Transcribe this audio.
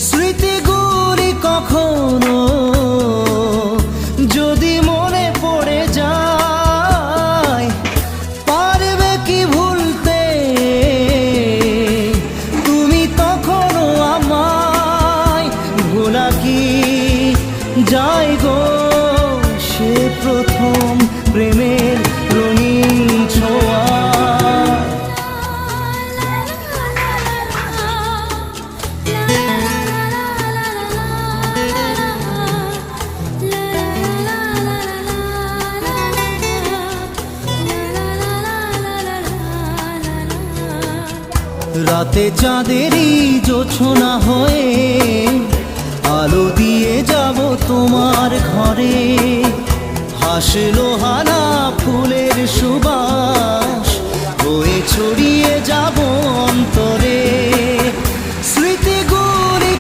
স্মৃতিগুলি কখনো যদি মনে পড়ে যায়, পারবে কি ভুলতে তুমি তখনো আমায়? ভোলা কি যায় গো সে প্রথম প্রেমের রঙিন ছোঁয়া? রাতে চাঁদেরই জোছনা হয়ে